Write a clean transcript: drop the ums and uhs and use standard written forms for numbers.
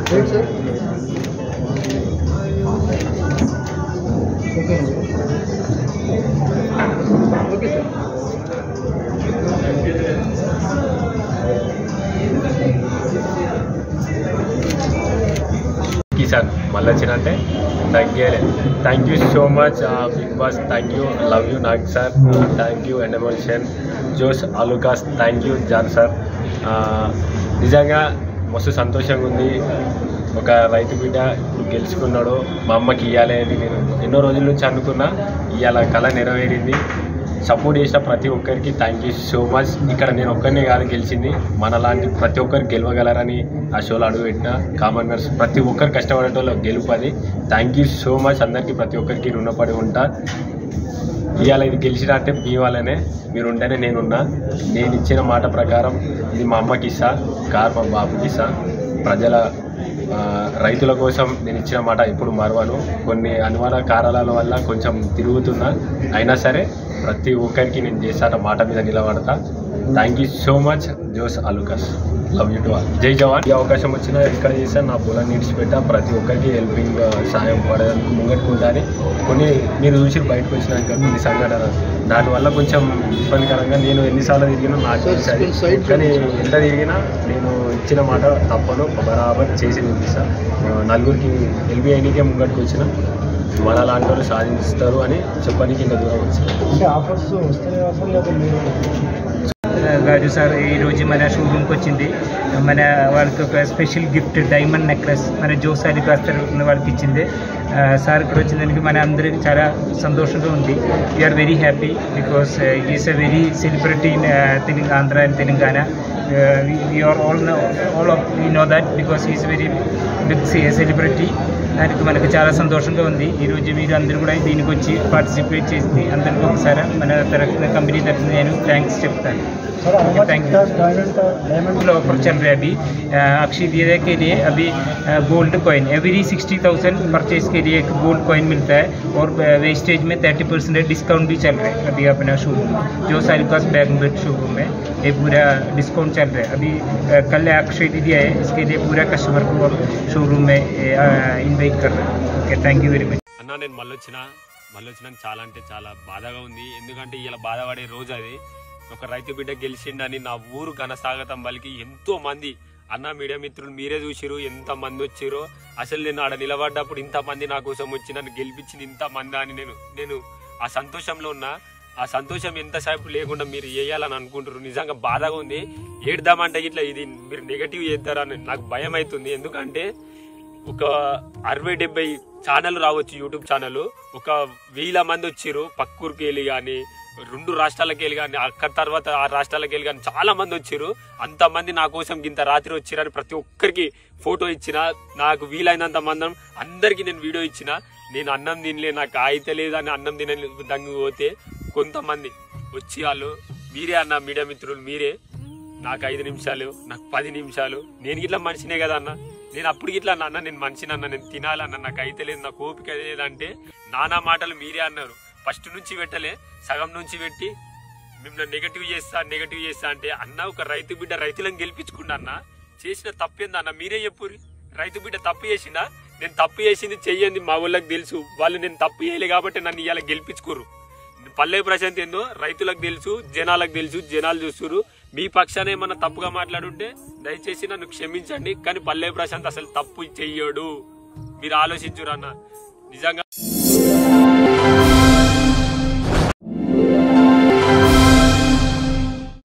కిసాన్ మళ్ళీ వచ్చినంటే తగ్గేలే. Thank you so much Bigg Boss, thank you, love you Nag sir, thank you ఎనమోషన్, Jos Alukkas, thank you John sir. నిజంగా మస్తు సంతోషంగా ఉంది. ఒక రైతు బిడ్డ ఇప్పుడు గెలుచుకున్నాడు, మా అమ్మకి ఇవ్వాలి అని నేను ఎన్నో రోజుల నుంచి అనుకున్నా. ఇవాళ కళ నెరవేరింది. సపోర్ట్ చేసిన ప్రతి ఒక్కరికి థ్యాంక్ యూ సో మచ్. ఇక్కడ నేను ఒక్కరినే కాదు గెలిచింది, మనలాంటి ప్రతి ఒక్కరు గెలవగలరని ఆ షోలో అడుగుపెట్టిన కామనర్స్ ప్రతి ఒక్కరు కష్టపడేటోళ్ళు గెలుపది. Thank you so much. అందరికీ ప్రతి ఒక్కరికి రుణపడి ఉంటా. ఇవాళ ఇది గెలిచిన అంటే మీ వాళ్ళనే, మీరు ఉంటేనే నేనున్నా. నేను ఇచ్చిన మాట ప్రకారం ఇది మా అమ్మకి ఇస్తా, కార్ మా బాబుకి ఇస్తా. ప్రజల రైతుల కోసం నేను ఇచ్చిన మాట ఎప్పుడు మరవను. కొన్ని అనుమాన కారణాల వల్ల కొంచెం తిరుగుతున్నా, అయినా సరే ప్రతి ఒక్కరికి నేను చేస్తాను, మాట మీద నిలబడతా. Thank you so much Jos Alukkas, love you to all. జై జవాన్. ఈ అవకాశం వచ్చినా ఎక్కడ చేశాను, నా పొలాన్ని విడిచిపెట్టా. ప్రతి ఒక్కరికి హెల్పింగ్ సాయం పడేందుకు ముంగట్టుకుంటాను. కొన్ని మీరు చూసి బయటకు వచ్చినాక కొన్ని సంఘటన దానివల్ల కొంచెం ఇబ్బందికరంగా నేను ఎన్నిసార్లు తిరిగినా నాకు తెలిసాను. కానీ ఎంత తిరిగినా నేను ఇచ్చిన మాట తప్పను, బరాబర్ చేసి చూపిస్తాను. నలుగురికి హెల్ప్ అయ్యకే ముంగట్టుకు వచ్చిన మన లాంటి వాళ్ళు సాధిస్తారు అని చెప్పడానికి ఇంత దూరం వచ్చింది. రాజు సార్ ఈరోజు మన షోరూమ్కి వచ్చింది. మన వాళ్ళకి ఒక స్పెషల్ గిఫ్ట్ డైమండ్ నెక్లెస్ మన జోస్ అలుకాస్ తరఫున వాళ్ళకి ఇచ్చింది. సార్ ఇక్కడ వచ్చినందుకు మన అందరికీ చాలా సంతోషంగా ఉంది. We're very happy because is a very celebrity in Andhra and Telangana. we are all of we know that because he is very big celebrity. దానికి మనకు చాలా సంతోషంగా ఉంది. ఈరోజు మీరు అందరూ కూడా దీనికి వచ్చి పార్టిసిపేట్ చేసి అందరికీ ఒకసారి మన తరఫున కంపెనీ తరఫున నేను థ్యాంక్స్ చెప్తాను. Thank you. डायमंड ऑफर चल रहा है अभी अक्षय तृतीया के लिए. अभी गोल्ड कॉइन एवरी 60,000 परचेज के लिए एक गोल्ड कॉइन मिलता है और वेस्टेज में 30% डिस्काउंट भी चल रहा है अभी अपना शोरूम जो साइलकास बैगनबेट शोरूम है. ये पूरा डिस्काउंट चल रहा है अभी. कल अक्षय तृतीया है, इसके लिए पूरा कस्टमर को शोरूम में इन्वाइट कर रहे हैं. Okay, thank you very much. అన్న నేను మళ్ళీ వచ్చినా చాలా అంటే చాలా బాధగా ఉంది. ఎందుకంటే ఇలా బాధపడే రోజు అది. ఒక రైతు బిడ్డ గెలిచిండని నా ఊరు ఘనస్వాగతం పలికి ఎంతో మంది అన్న మీడియా మిత్రులు మీరే చూసిరు ఎంత మంది వచ్చిరో. అసలు నేను ఆడ నిలబడ్డప్పుడు ఇంతమంది నా కోసం వచ్చి నన్ను గెలిపించింది ఇంతమంది అని నేను ఆ సంతోషంలో ఉన్నా. ఆ సంతోషం ఎంతసేపు లేకుండా మీరు వేయాలని అనుకుంటారు. నిజంగా బాధగా ఉంది. ఏడ్దామంటే ఇట్లా ఇది మీరు నెగటివ్ చేస్తారని నాకు భయం అవుతుంది. ఎందుకంటే ఒక 60-70 ఛానల్ రావచ్చు, యూట్యూబ్ ఛానల్. ఒక 1000 మంది వచ్చిరు పక్కూరికి వెళ్ళి కానీ 2 రాష్ట్రాలకు వెళ్ళి కానీ అక్కడ తర్వాత 6 రాష్ట్రాలకు వెళ్ళి కానీ చాలా మంది వచ్చిరు. అంతమంది నా కోసం ఇంత రాత్రి వచ్చిరని ప్రతి ఒక్కరికి ఫోటో ఇచ్చిన. నాకు వీలైనంత మంది అందరికీ నేను వీడియో ఇచ్చిన. నేను అన్నం తినలే, నాకు అయితే లేదని అన్నం తినలే దంగి పోతే కొంతమంది వచ్చి వాళ్ళు మీరే అన్న మీడియా మిత్రులు మీరే నాకు 5 నిమిషాలు నాకు 10 నిమిషాలు నేను ఇట్లా మనిషినే కదా అన్న. నేను అప్పుడు ఇట్లా అన్న నేను మనిషినన్నా, నేను తినాలన్నా, నాకు అయితే లేదు, నాకు ఓపిక లేదంటే నానా మాటలు మీరే అన్నారు. ఫస్ట్ నుంచి పెట్టలే, సగం నుంచి పెట్టి మిమ్మల్ని నెగటివ్ చేస్తా అంటే అన్న ఒక రైతు బిడ్డ రైతులను గెలిపించుకున్నా అన్న. చేసిన తప్పేందన్న మీరే చెప్పుర్రి. రైతు బిడ్డ తప్పు చేసిందా? నేను తప్పు చేసింది చెయ్యండి, మా ఊళ్ళకి తెలుసు. వాళ్ళు నేను తప్పు చేయలే కాబట్టి నన్ను ఇవాళ గెలిపించుకోరు. పల్లె ప్రశాంత్ ఏందో రైతులకు తెలుసు, జనాలకు తెలుసు, జనాలు చూస్తున్నారు. మీ పక్షాన ఏమన్నా తప్పుగా మాట్లాడుంటే దయచేసి నన్ను క్షమించండి. కానీ పల్లె ప్రశాంత్ అసలు తప్పు చెయ్యడు. మీరు ఆలోచించురు అన్న. నిజంగా